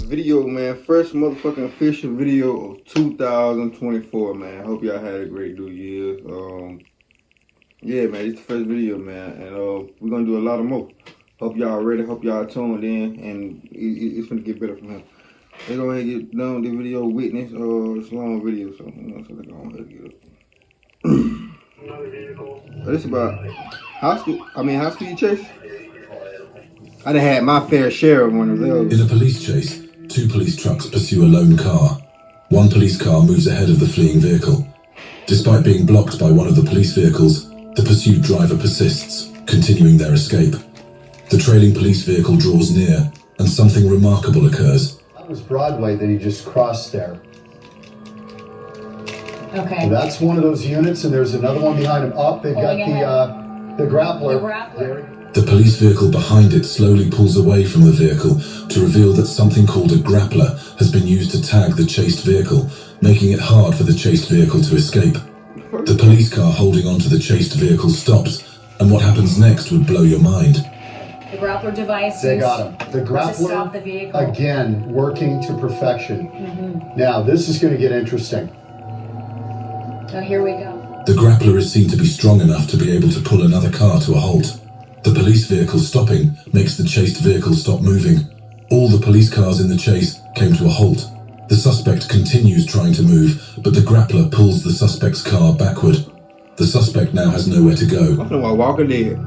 video, man. First motherfucking official video of 2024, man. Hope y'all had a great New Year's. Yeah, man, it's the first video, man, and we're gonna do a lot of more. Hope y'all ready. Hope y'all tuned in, and it's gonna get better from here. Let's go ahead and get done with the video. Witness, it's a long video, so so let's go ahead and get up. Another vehicle. This about high speed chase. I done had my fair share of one of those. In a police chase, two police trucks pursue a lone car. One police car moves ahead of the fleeing vehicle. Despite being blocked by one of the police vehicles, the pursued driver persists, continuing their escape. The trailing police vehicle draws near, and something remarkable occurs. That was Broadway that he just crossed there. Okay. So that's one of those units, and there's another one behind him. Up, they've got the grappler. The grappler. The police vehicle behind it slowly pulls away from the vehicle to reveal that something called a grappler has been used to tag the chased vehicle, making it hard for the chased vehicle to escape. The police car holding onto the chased vehicle stops, and what happens next would blow your mind. The grappler device. They got him. The grappler, to stop the vehicle. again, working to perfection. Now, this is going to get interesting. Oh, here we go. The grappler is seen to be strong enough to be able to pull another car to a halt. The police vehicle stopping makes the chased vehicle stop moving. All the police cars in the chase came to a halt. The suspect continues trying to move, but the grappler pulls the suspect's car backward. The suspect now has nowhere to go. I know Walker dead.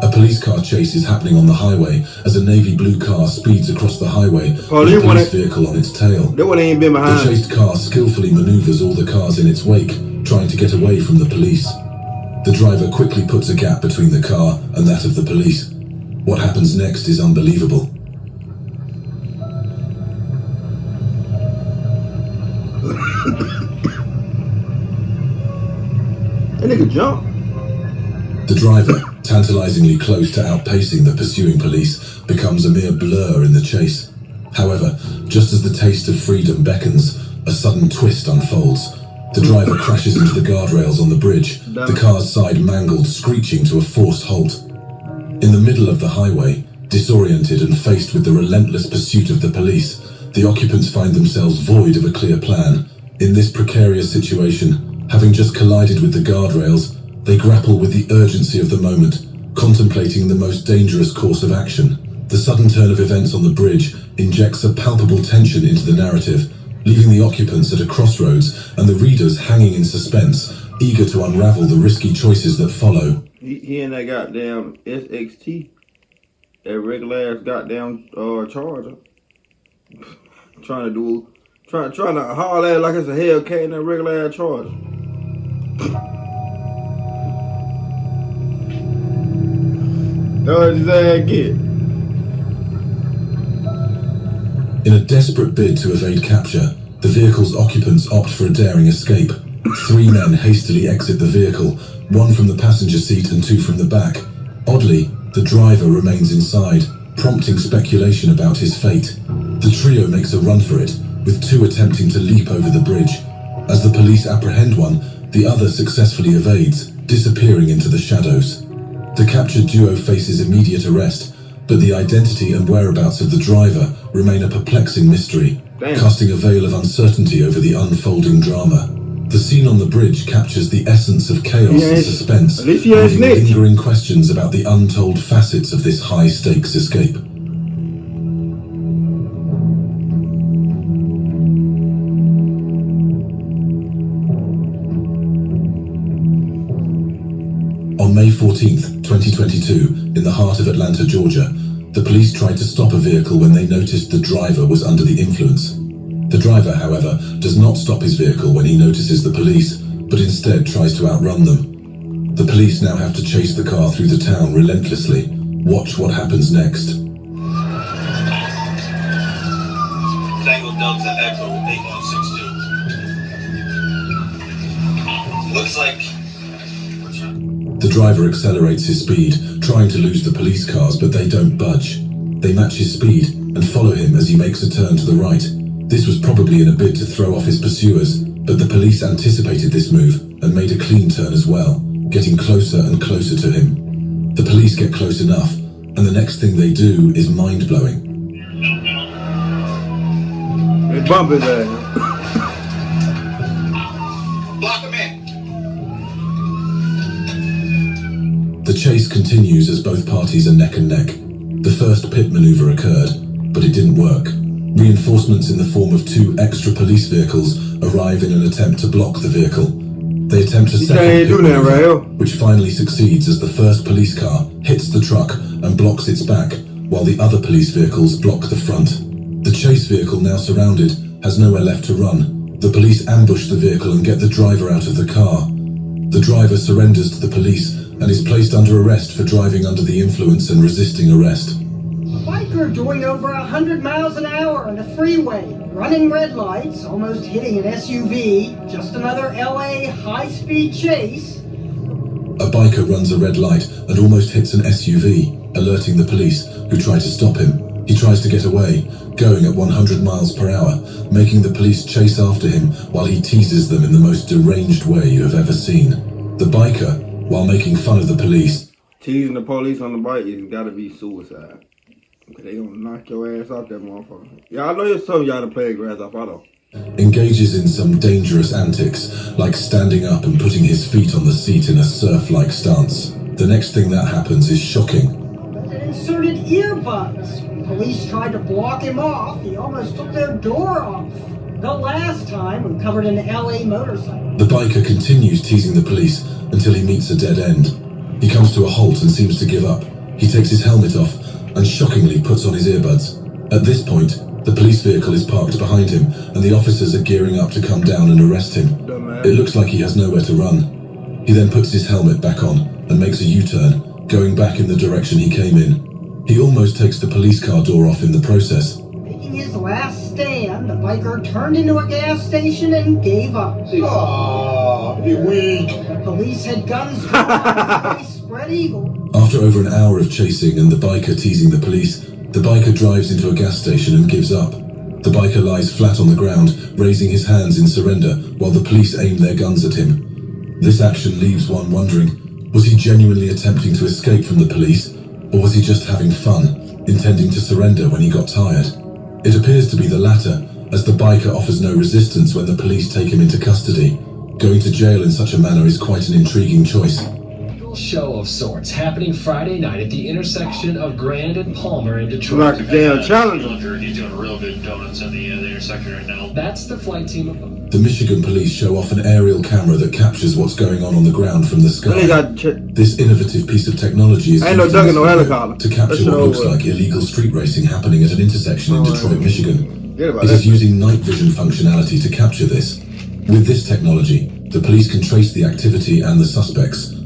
A police car chase is happening on the highway as a navy blue car speeds across the highway with the police vehicle on its tail. That one ain't been behind. The chased car skillfully maneuvers all the cars in its wake, trying to get away from the police. The driver quickly puts a gap between the car and that of the police. What happens next is unbelievable. That nigga jumped. The driver, tantalizingly close to outpacing the pursuing police, becomes a mere blur in the chase. However, just as the taste of freedom beckons, a sudden twist unfolds. The driver crashes into the guardrails on the bridge, the car's side mangled, screeching to a forced halt. In the middle of the highway, disoriented and faced with the relentless pursuit of the police, the occupants find themselves void of a clear plan. In this precarious situation, having just collided with the guardrails, they grapple with the urgency of the moment, contemplating the most dangerous course of action. The sudden turn of events on the bridge injects a palpable tension into the narrative, leaving the occupants at a crossroads and the readers hanging in suspense, eager to unravel the risky choices that follow. He in that goddamn SXT, that regular ass goddamn Charger, trying to haul at it like it's a Hellcat in that regular ass Charger. His ass get. In a desperate bid to evade capture, the vehicle's occupants opt for a daring escape. 3 men hastily exit the vehicle, 1 from the passenger seat and 2 from the back. Oddly, the driver remains inside, prompting speculation about his fate. The trio makes a run for it, with 2 attempting to leap over the bridge. As the police apprehend one, the other successfully evades, disappearing into the shadows. The captured duo faces immediate arrest, but the identity and whereabouts of the driver remain a perplexing mystery, casting a veil of uncertainty over the unfolding drama. The scene on the bridge captures the essence of chaos and suspense, leaving lingering questions about the untold facets of this high-stakes escape. On May 14th, 2022, in the heart of Atlanta, Georgia, the police tried to stop a vehicle when they noticed the driver was under the influence. The driver, however, does not stop his vehicle when he notices the police, but instead tries to outrun them. The police now have to chase the car through the town relentlessly. Watch what happens next. Tango Delta Echo 8162. Looks like... The driver accelerates his speed, trying to lose the police cars, but they don't budge. They match his speed and follow him as he makes a turn to the right. This was probably in a bid to throw off his pursuers, But the police anticipated this move and made a clean turn as well, getting closer and closer to him. The police get close enough, and the next thing they do is mind-blowing. They bump his ass. Block him in. The chase continues as both parties are neck and neck. The first pit maneuver occurred, but it didn't work. Reinforcements in the form of 2 extra police vehicles arrive in an attempt to block the vehicle. They attempt a second ain't pit do that, right maneuver, here. which finally succeeds as the first police car hits the truck and blocks its back, while the other police vehicles block the front. The chase vehicle, now surrounded, has nowhere left to run. The police ambush the vehicle and get the driver out of the car. The driver surrenders to the police and is placed under arrest for driving under the influence and resisting arrest. A biker doing over 100 miles an hour on the freeway, running red lights, almost hitting an SUV, just another LA high-speed chase. A biker runs a red light and almost hits an SUV, alerting the police, who try to stop him. He tries to get away, going at 100 miles per hour, making the police chase after him while he teases them in the most deranged way you have ever seen. The biker, while making fun of the police, Teasing the police on the bike is gotta be suicide. Cause they gonna knock your ass out that motherfucker. Yeah, I know you're some y'all to play Grand Theft Auto. engages in some dangerous antics, like standing up and putting his feet on the seat in a surf-like stance. The next thing that happens is shocking. But it inserted earbuds. Police tried to block him off. He almost took their door off. The last time we covered an LA motorcycle. The biker continues teasing the police until he meets a dead end. He comes to a halt and seems to give up. He takes his helmet off and shockingly puts on his earbuds. At this point, the police vehicle is parked behind him and the officers are gearing up to come down and arrest him. Dumbass. It looks like he has nowhere to run. He then puts his helmet back on and makes a U-turn, going back in the direction he came in. He almost takes the police car door off in the process. Making his last stand, the biker turned into a gas station and gave up. Aww, you weak. The police had guns drawn, they spread eagle. After over an hour of chasing and the biker teasing the police, the biker drives into a gas station and gives up. The biker lies flat on the ground, raising his hands in surrender while the police aim their guns at him. This action leaves one wondering, was he genuinely attempting to escape from the police, or was he just having fun, intending to surrender when he got tired? It appears to be the latter, as the biker offers no resistance when the police take him into custody. Going to jail in such a manner is quite an intriguing choice. Show of sorts happening Friday night at the intersection of Grand and Palmer in Detroit. Like a damn challenger. He's doing real good donuts at the intersection right now. That's the flight team of The Michigan police show off an aerial camera that captures what's going on the ground from the Then he sky. got This innovative piece of technology is Ain't no used ducking in no this video helicopter. to capture That's what no looks way. like illegal street racing happening at an intersection in Detroit, Michigan. Forget about It is that. using night vision functionality to capture this. With this technology, the police can trace the activity and the suspects.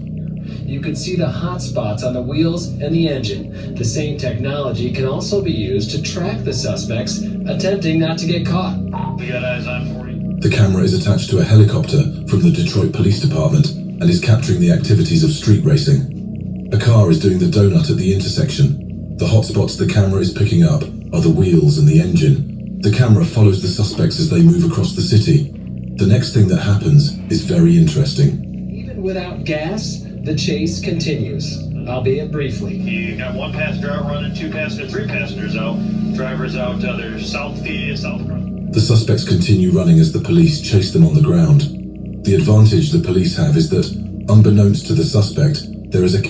You can see the hot spots on the wheels and the engine. The same technology can also be used to track the suspects, attempting not to get caught. We got eyes on 40. The camera is attached to a helicopter from the Detroit Police Department and is capturing the activities of street racing. A car is doing the donut at the intersection. The hotspots the camera is picking up are the wheels and the engine. The camera follows the suspects as they move across the city. The next thing that happens is very interesting. Even without gas, the chase continues, albeit briefly. You got one passenger out running, 2 passengers, 3 passengers out. Drivers out, they're south. The suspects continue running as the police chase them on the ground. The advantage the police have is that, unbeknownst to the suspect, there is a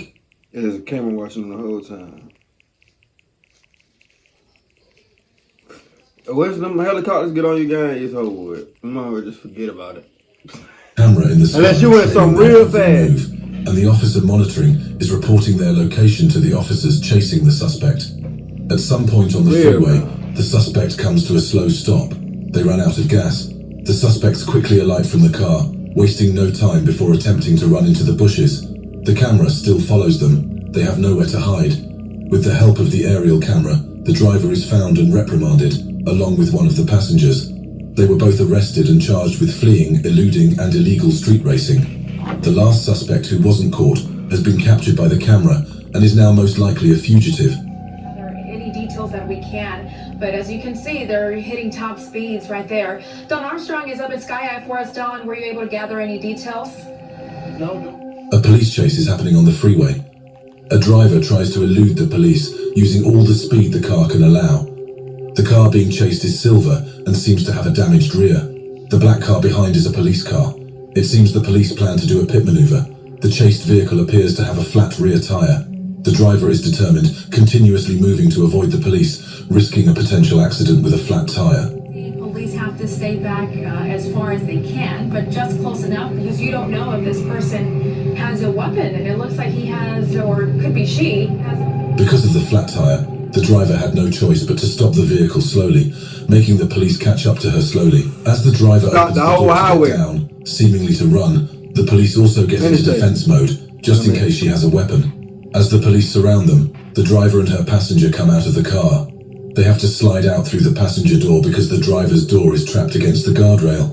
There's a camera watching the whole time. Once them helicopters get on your game, it's over with. You might as well just forget about it. camera in the sky Unless you went something real trailing fast. move, and the officer monitoring is reporting their location to the officers chasing the suspect. At some point on the Weird, freeway, man. the suspect comes to a slow stop. They run out of gas. The suspects quickly alight from the car, wasting no time before attempting to run into the bushes. The camera still follows them. They have nowhere to hide. With the help of the aerial camera, the driver is found and reprimanded, along with one of the passengers. They were both arrested and charged with fleeing, eluding, and illegal street racing. The last suspect who wasn't caught has been captured by the camera and is now most likely a fugitive. Gather any details that we can. but as you can see, they're hitting top speeds right there. Don Armstrong is up at Sky Eye for us. Don, were you able to gather any details? No. A police chase is happening on the freeway. A driver tries to elude the police using all the speed the car can allow. The car being chased is silver and seems to have a damaged rear. The black car behind is a police car. It seems the police plan to do a pit maneuver. The chased vehicle appears to have a flat rear tire. The driver is determined, continuously moving to avoid the police, risking a potential accident with a flat tire. The police have to stay back as far as they can, but just close enough because you don't know if this person has a weapon. And it looks like he has, or could be she, has. Because of the flat tire, the driver had no choice but to stop the vehicle slowly, making the police catch up to her slowly. As the driver Stop opens the the whole door to highway. get down, seemingly to run, the police also get into defense mode, just in case she has a weapon. As the police surround them, the driver and her passenger come out of the car. They have to slide out through the passenger door because the driver's door is trapped against the guardrail.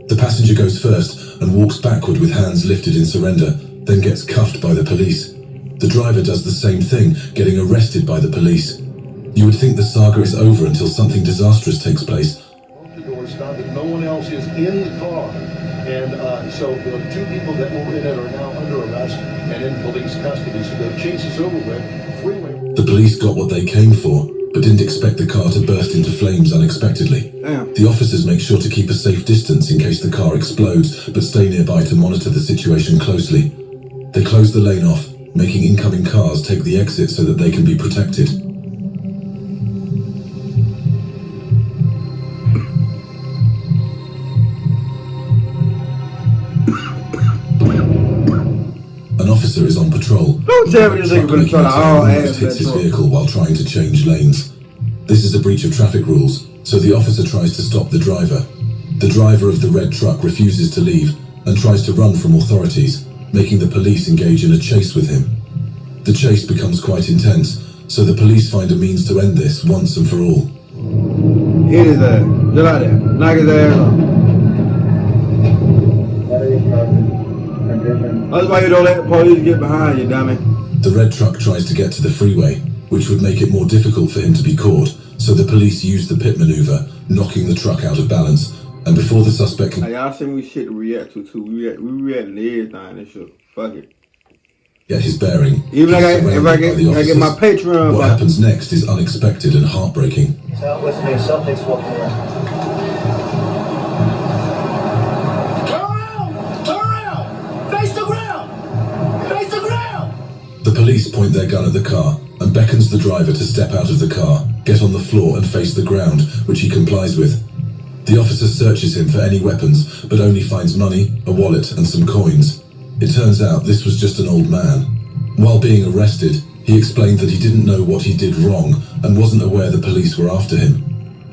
The passenger goes first and walks backward with hands lifted in surrender, then gets cuffed by the police. The driver does the same thing, getting arrested by the police. You would think the saga is over until something disastrous takes place. The doors found that no one else is in the car. And so the two people that were in it are now under arrest and in police custody. So the chase is over with. Freeway. The police got what they came for, but didn't expect the car to burst into flames unexpectedly. Damn. The officers make sure to keep a safe distance in case the car explodes, but stay nearby to monitor the situation closely. They close the lane off, making incoming cars take the exit so that they can be protected. An officer is on patrol. Don't tell me this nigga gonna try to all Almost ass hits that his truck. vehicle while trying to change lanes. This is a breach of traffic rules, so the officer tries to stop the driver. The driver of the red truck refuses to leave and tries to run from authorities, making the police engage in a chase with him. The chase becomes quite intense, so the police find a means to end this once and for all. Hit his ass. Get out there. Knock his ass off. That's why you don't let the police get behind you, dummy. The red truck tries to get to the freeway, which would make it more difficult for him to be caught, so the police use the pit maneuver, knocking the truck out of balance, and before the suspect can Hey, y'all send me shit to react to too. We reacting to everything and shit. Fuck it. get his bearing, Even he's if surrounded I by the get my officers. Patreon What back. happens next is unexpected and heartbreaking. He's out with me. Something's walking around. The police point their gun at the car and beckons the driver to step out of the car, get on the floor and face the ground, which he complies with. The officer searches him for any weapons, but only finds money, a wallet and some coins. It turns out this was just an old man. While being arrested, he explained that he didn't know what he did wrong and wasn't aware the police were after him.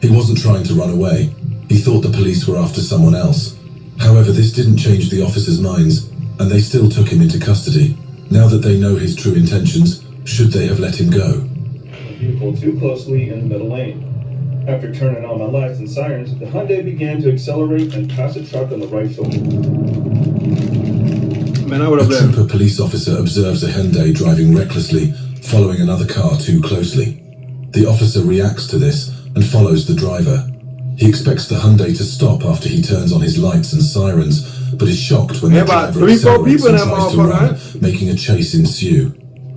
He wasn't trying to run away. He thought the police were after someone else. However, this didn't change the officers' minds, and they still took him into custody. Now that they know his true intentions, should they have let him go? Vehicle too closely in the middle lane. After turning on my lights and sirens, the Hyundai began to accelerate and pass a truck on the right shoulder. Man, I would A have been. trooper police officer observes a Hyundai driving recklessly, following another car too closely. The officer reacts to this and follows the driver. He expects the Hyundai to stop after he turns on his lights and sirens, but is shocked when There the about driver 3-4 accelerates people in and that tries to motherfucker, run, making a chase ensue.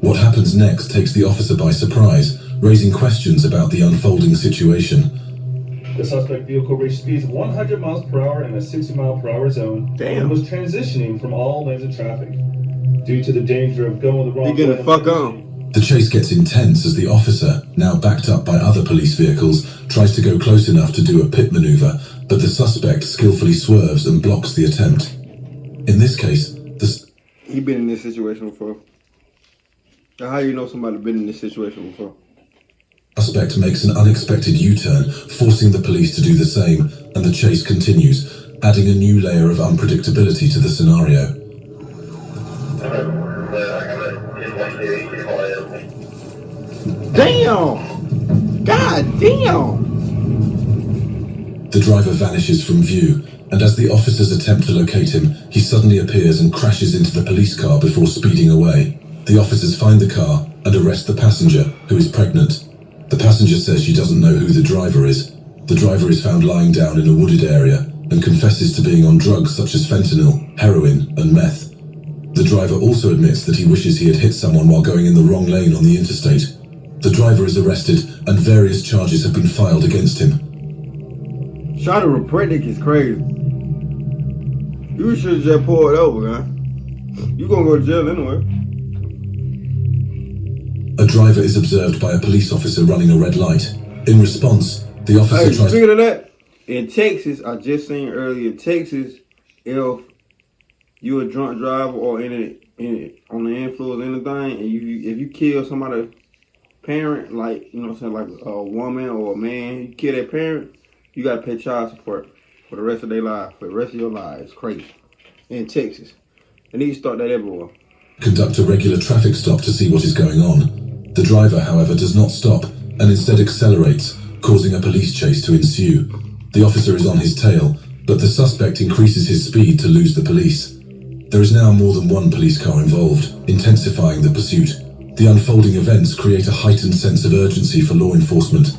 What happens next takes the officer by surprise, raising questions about the unfolding situation. The suspect vehicle reached speeds of 100 miles per hour in a 60-mile-per-hour zone Damn. and was transitioning from all lanes of traffic. Due to the danger of going the wrong He way, getting the fuck on. The chase gets intense as the officer, now backed up by other police vehicles, tries to go close enough to do a pit maneuver, but the suspect skillfully swerves and blocks the attempt. In this case, the He been in this situation before. Now, how you know somebody been in this situation before? suspect makes an unexpected U-turn, forcing the police to do the same, and the chase continues, adding a new layer of unpredictability to the scenario. Damn! God damn! The driver vanishes from view, and as the officers attempt to locate him, he suddenly appears and crashes into the police car before speeding away. The officers find the car and arrest the passenger, who is pregnant. The passenger says she doesn't know who the driver is. The driver is found lying down in a wooded area and confesses to being on drugs such as fentanyl, heroin, and meth. The driver also admits that he wishes he had hit someone while going in the wrong lane on the interstate. The driver is arrested and various charges have been filed against him. Shawty Rapretnik is crazy. You should just pull it over, man. You gonna go to jail anyway. A driver is observed by a police officer running a red light. In response, the officer tries speaking of that, in Texas, I just seen earlier, Texas, if you're a drunk driver or on the influence of anything, and if you kill somebody's parent, like, you know what I'm saying, like a woman or a man, you kill their parent, you gotta pay child support for the rest of their life, for the rest of your life. It's crazy. In Texas. They need to start that everywhere. Conduct a regular traffic stop to see what is going on. The driver, however, does not stop and instead accelerates, causing a police chase to ensue. The officer is on his tail, but the suspect increases his speed to lose the police. There is now more than one police car involved, intensifying the pursuit. The unfolding events create a heightened sense of urgency for law enforcement.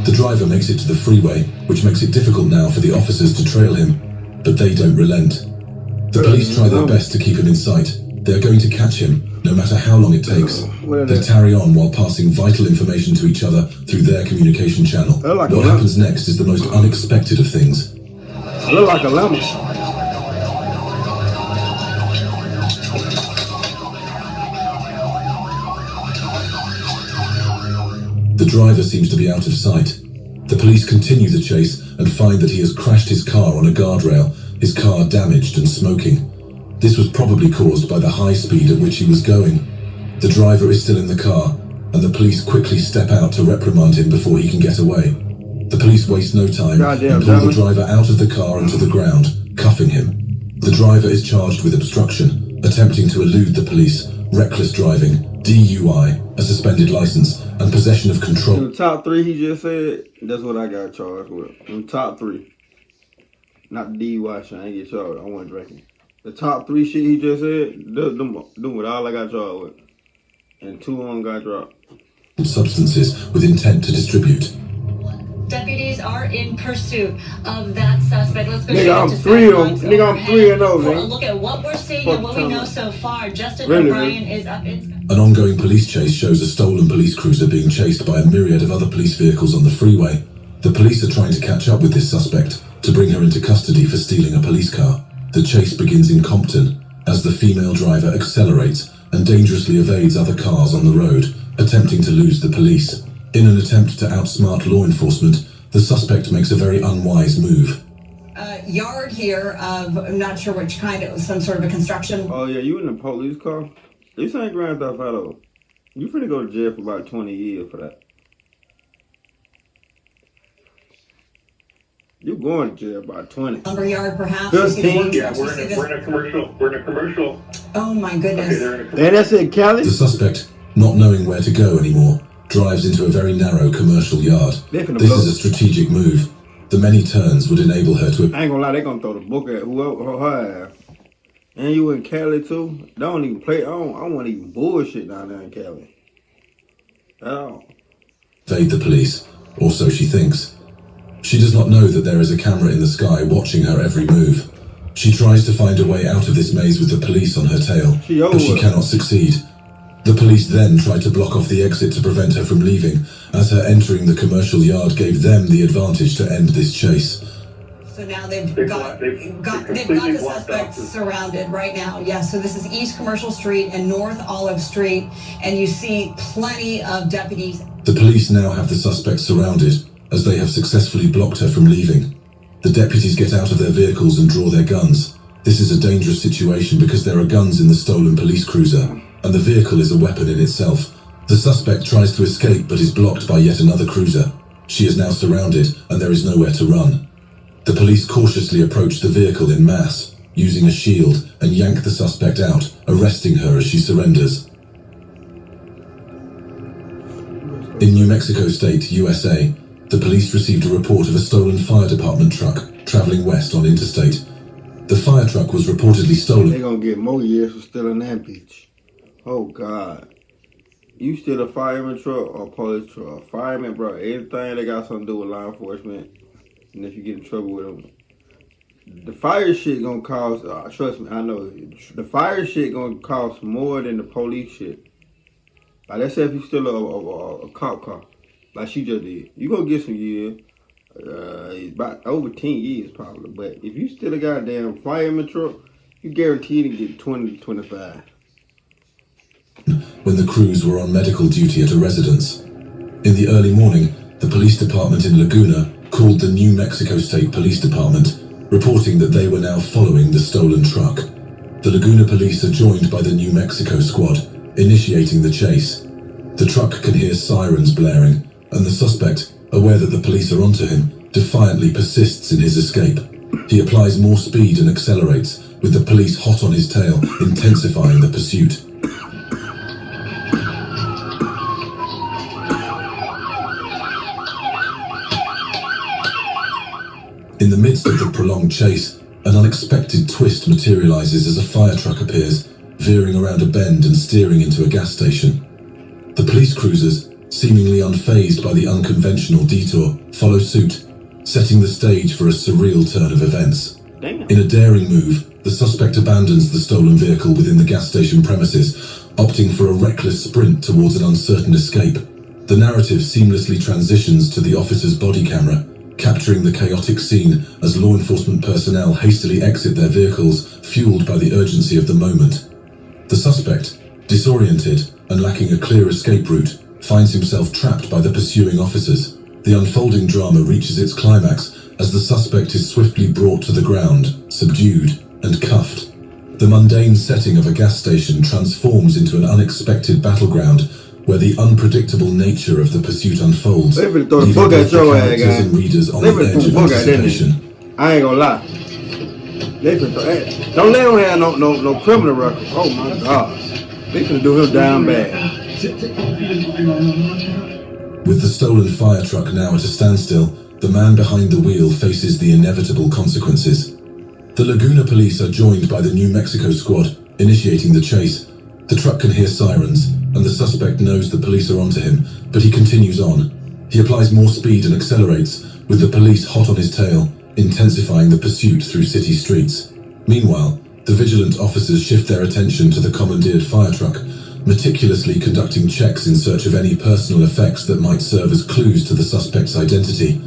The driver makes it to the freeway, which makes it difficult now for the officers to trail him, but they don't relent. The police try their best to keep him in sight. They are going to catch him, no matter how long it takes. They tarry on while passing vital information to each other through their communication channel. What happens next is the most unexpected of things. Look like a lemon. The driver seems to be out of sight. The police continue the chase and find that he has crashed his car on a guardrail, his car damaged and smoking. This was probably caused by the high speed at which he was going. The driver is still in the car, and the police quickly step out to reprimand him before he can get away. The police waste no time and pull the driver out of the car and to the ground, cuffing him. The driver is charged with obstruction, attempting to elude the police, reckless driving, DUI, a suspended license, and possession of control. In the top three he just said, that's what I got charged with. In the top three. Not the DUI shit, I ain't get charged. I wasn't drinking. The top three shit he just said, them with all I got charged with. And 2 of them got dropped. Substances with intent to distribute. Deputies are in pursuit of that suspect. Let's go nigga, I'm 3 of them. Nigga, I'm 3 of those. For a look at what we're seeing and what we know so far. Justin O'Brien is up. An ongoing police chase shows a stolen police cruiser being chased by a myriad of other police vehicles on the freeway. The police are trying to catch up with this suspect to bring her into custody for stealing a police car. The chase begins in Compton as the female driver accelerates and dangerously evades other cars on the road, attempting to lose the police. In an attempt to outsmart law enforcement, the suspect makes a very unwise move. Yard here of, I'm not sure which kind, it was some sort of a construction. Oh yeah, you in the police car? This ain't Grand Theft Auto. You finna go to jail for about 20 years for that. You going to jail about 20. Lumberyard, perhaps. 15. Yeah, we're in a commercial. We're in a commercial. Oh my goodness. And that's it, Cali. The suspect, not knowing where to go anymore, drives into a very narrow commercial yard. This is a strategic move. The many turns would enable her to... I ain't gonna lie, they gonna throw the book at whoever her ass. And you in Cali too? Don't even play. I don't want even bullshit down there in Cali. At all. Evade the police, or so she thinks. She does not know that there is a camera in the sky watching her every move. She tries to find a way out of this maze with the police on her tail, but she cannot succeed. The police then try to block off the exit to prevent her from leaving, as her entering the commercial yard gave them the advantage to end this chase. So now they've got the suspects surrounded right now. Yeah, so this is East Commercial Street and North Olive Street, and you see plenty of deputies. The police now have the suspects surrounded, as they have successfully blocked her from leaving. The deputies get out of their vehicles and draw their guns. This is a dangerous situation because there are guns in the stolen police cruiser, and the vehicle is a weapon in itself. The suspect tries to escape but is blocked by yet another cruiser. She is now surrounded and there is nowhere to run. The police cautiously approach the vehicle in mass, using a shield, and yank the suspect out, arresting her as she surrenders. In New Mexico State, USA, the police received a report of a stolen fire department truck traveling west on interstate. The fire truck was reportedly stolen. They're gonna get more years for stealing that bitch. Oh God. You steal a fireman truck or police truck? Fireman, bro, anything that got something to do with law enforcement, and if you get in trouble with them, the fire shit gonna cost, trust me, I know, the fire shit gonna cost more than the police shit. Like, let's say if you steal a cop car, like she just did, you gonna get some years, about over 10 years probably, but if you steal a goddamn fireman truck, you guaranteed to get 20 to 25. When the crews were on medical duty at a residence. In the early morning, the police department in Laguna called the New Mexico State Police Department, reporting that they were now following the stolen truck. The Laguna police are joined by the New Mexico squad, initiating the chase. The truck can hear sirens blaring, and the suspect, aware that the police are onto him, defiantly persists in his escape. He applies more speed and accelerates, with the police hot on his tail, intensifying the pursuit. In the midst of the prolonged chase, an unexpected twist materializes as a fire truck appears, veering around a bend and steering into a gas station. The police cruisers, seemingly unfazed by the unconventional detour, follow suit, setting the stage for a surreal turn of events. Damn. In a daring move, the suspect abandons the stolen vehicle within the gas station premises, opting for a reckless sprint towards an uncertain escape. The narrative seamlessly transitions to the officer's body camera, capturing the chaotic scene as law enforcement personnel hastily exit their vehicles, fueled by the urgency of the moment. The suspect, disoriented and lacking a clear escape route, finds himself trapped by the pursuing officers. The unfolding drama reaches its climax as the suspect is swiftly brought to the ground, subdued and cuffed. The mundane setting of a gas station transforms into an unexpected battleground where the unpredictable nature of the pursuit unfolds, leaving both the characters and readers on the edge of anticipation. I ain't gonna lie. Don't let him have no criminal record. Oh my God. They finna do him down bad. With the stolen fire truck now at a standstill, the man behind the wheel faces the inevitable consequences. The Laguna police are joined by the New Mexico squad, initiating the chase. The truck can hear sirens, and the suspect knows the police are onto him, but he continues on. He applies more speed and accelerates, with the police hot on his tail, intensifying the pursuit through city streets. Meanwhile, the vigilant officers shift their attention to the commandeered fire truck, meticulously conducting checks in search of any personal effects that might serve as clues to the suspect's identity.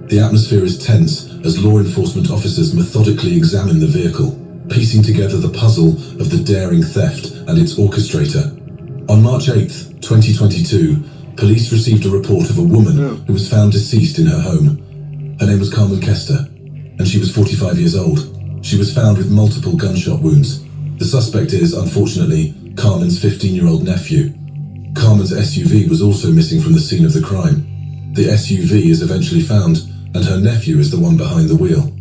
The atmosphere is tense as law enforcement officers methodically examine the vehicle, piecing together the puzzle of the daring theft and its orchestrator. On March 8th, 2022, police received a report of a woman who was found deceased in her home. Her name was Carmen Kester, and she was 45 years old. She was found with multiple gunshot wounds. The suspect is, unfortunately, Carmen's 15-year-old nephew. Carmen's SUV was also missing from the scene of the crime. The SUV is eventually found, and her nephew is the one behind the wheel.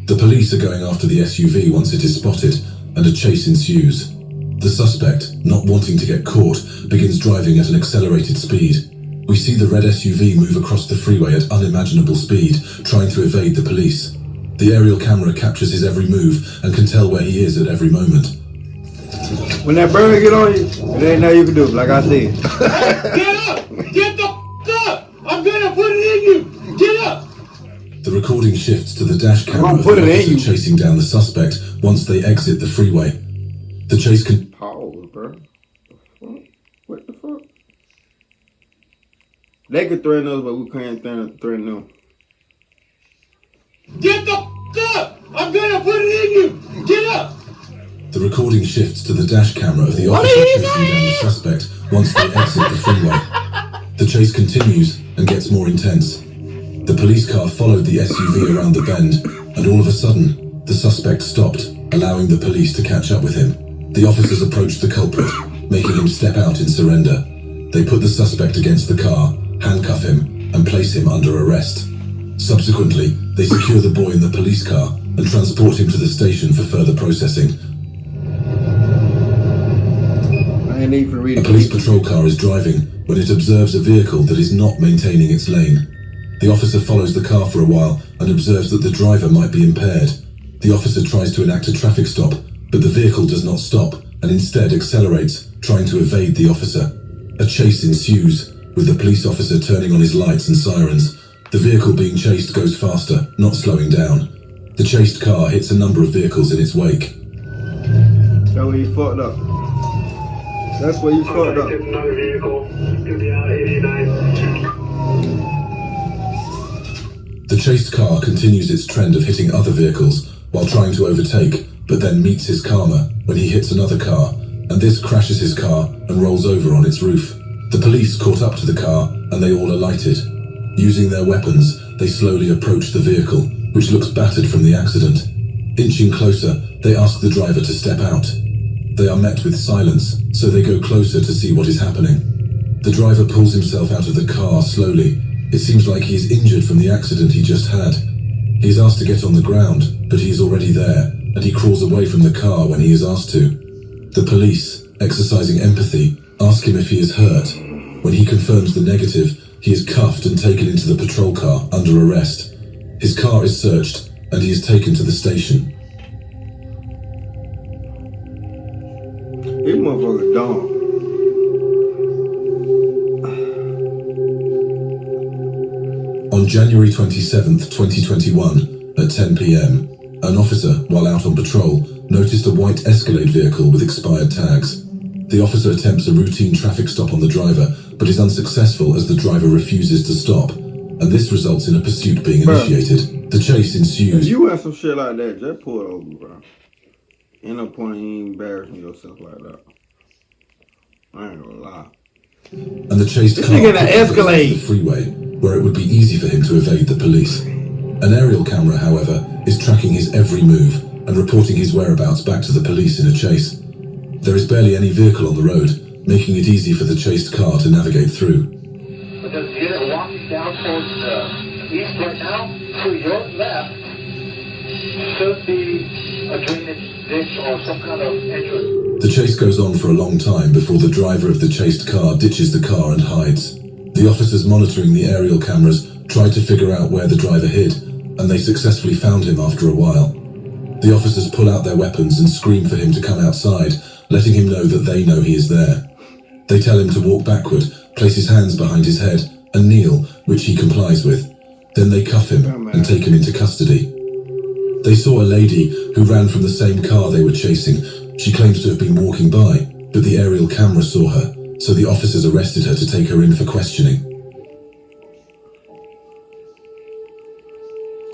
The police are going after the SUV once it is spotted, and a chase ensues. The suspect, not wanting to get caught, begins driving at an accelerated speed. We see the red SUV move across the freeway at unimaginable speed, trying to evade the police. The aerial camera captures his every move and can tell where he is at every moment. When that burger get on you, there ain't nothing you can do, like I said. Get up! Get the f*** up! I'm gonna put it in you! Get up! The recording shifts to the dash camera of the officer chasing down the suspect once they exit the freeway. The chase can... Pause, bro. What the fuck? They could threaten us, but we can't threaten them. Get the f*** up! I'm gonna put it in you! Get up! The recording shifts to the dash camera of the officer chasing down the suspect once they exit the freeway. The chase continues and gets more intense. The police car followed the SUV around the bend, and all of a sudden, the suspect stopped, allowing the police to catch up with him. The officers approached the culprit, making him step out in surrender. They put the suspect against the car, handcuff him, and place him under arrest. Subsequently, they secure the boy in the police car and transport him to the station for further processing. A police patrol car is driving when it observes a vehicle that is not maintaining its lane. The officer follows the car for a while and observes that the driver might be impaired. The officer tries to enact a traffic stop, but the vehicle does not stop and instead accelerates, trying to evade the officer. A chase ensues, with the police officer turning on his lights and sirens. The vehicle being chased goes faster, not slowing down. The chased car hits a number of vehicles in its wake. That's where you fucked up. That's where you fucked up. Another vehicle. Gonna be out 89. The chased car continues its trend of hitting other vehicles while trying to overtake, but then meets his karma when he hits another car, and this crashes his car and rolls over on its roof. The police caught up to the car and they all alighted. Using their weapons, they slowly approach the vehicle, which looks battered from the accident. Inching closer, they ask the driver to step out. They are met with silence, so they go closer to see what is happening. The driver pulls himself out of the car slowly. It seems like he is injured from the accident he just had. He is asked to get on the ground, but he is already there, and he crawls away from the car when he is asked to. The police, exercising empathy, ask him if he is hurt. When he confirms the negative, he is cuffed and taken into the patrol car under arrest. His car is searched, and he is taken to the station. This motherfucker dumb. On January 27th, 2021, at 10 p.m., an officer, while out on patrol, noticed a white Escalade vehicle with expired tags. The officer attempts a routine traffic stop on the driver, but is unsuccessful as the driver refuses to stop, and this results in a pursuit being initiated. The chase ensues. If you want some shit like that, just pull it over, bro. Ain't no point in you embarrassing yourself like that. I ain't gonna lie. And the chased car nigga in an Escalade. the freeway, where it would be easy for him to evade the police. An aerial camera, however, is tracking his every move and reporting his whereabouts back to the police in a chase. There is barely any vehicle on the road, making it easy for the chased car to navigate through. But there's a unit walking down towards the east right now. To your left should be a drainage ditch or some kind of entrance. The chase goes on for a long time before the driver of the chased car ditches the car and hides. The officers monitoring the aerial cameras tried to figure out where the driver hid, and they successfully found him after a while. The officers pull out their weapons and scream for him to come outside, letting him know that they know he is there. They tell him to walk backward, place his hands behind his head, and kneel, which he complies with. Then they cuff him and take him into custody. They saw a lady who ran from the same car they were chasing. She claims to have been walking by, but the aerial camera saw her, so the officers arrested her to take her in for questioning.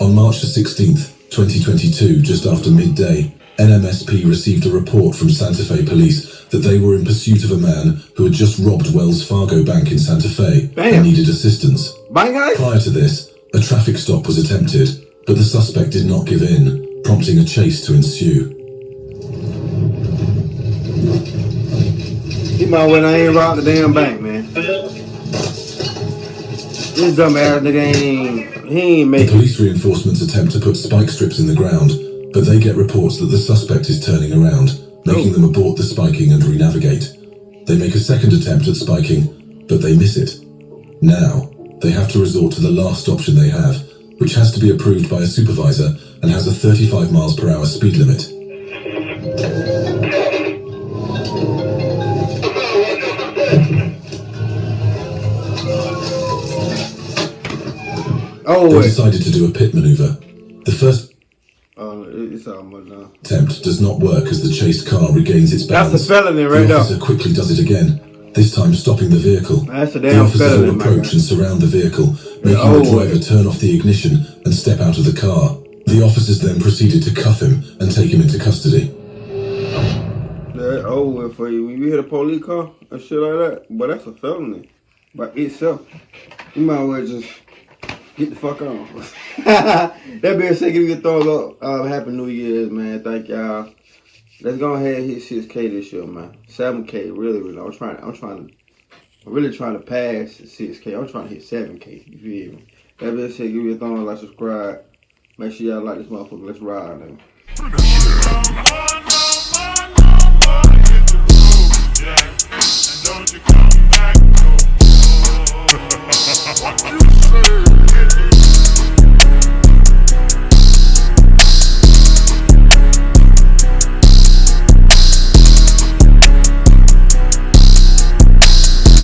On March the 16th, 2022, just after midday, NMSP received a report from Santa Fe police that they were in pursuit of a man who had just robbed Wells Fargo Bank in Santa Fe and needed assistance. Prior to this, a traffic stop was attempted, but the suspect did not give in, prompting a chase to ensue. He might well ain't robbed the damn bank, man. This dumb ass nigga he ain't making. The police reinforcements attempt to put spike strips in the ground, but they get reports that the suspect is turning around, making them abort the spiking and re-navigate. They make a second attempt at spiking, but they miss it. Now, they have to resort to the last option they have, which has to be approved by a supervisor and has a 35 miles per hour speed limit. They decided to do a pit maneuver. The first attempt does not work as the chased car regains its balance. That's a felony right there. The officer quickly does it again, this time stopping the vehicle. That's a the damn officers felony, will approach and surround the vehicle, making the driver turn off the ignition and step out of the car. The officers then proceeded to cuff him and take him into custody. That's over for you. When you hit a police car and shit like that, but that's a felony by itself. You might as well just get the fuck on. That being said, give me a thumbs up. Happy New Year's, man. Thank y'all. Let's go ahead and hit 6K this year, man. 7K, really. I'm really trying to pass 6K. I'm trying to hit 7K. You feel me? That being said, give me a thumbs up, like, subscribe. Make sure y'all like this motherfucker. Let's ride, man.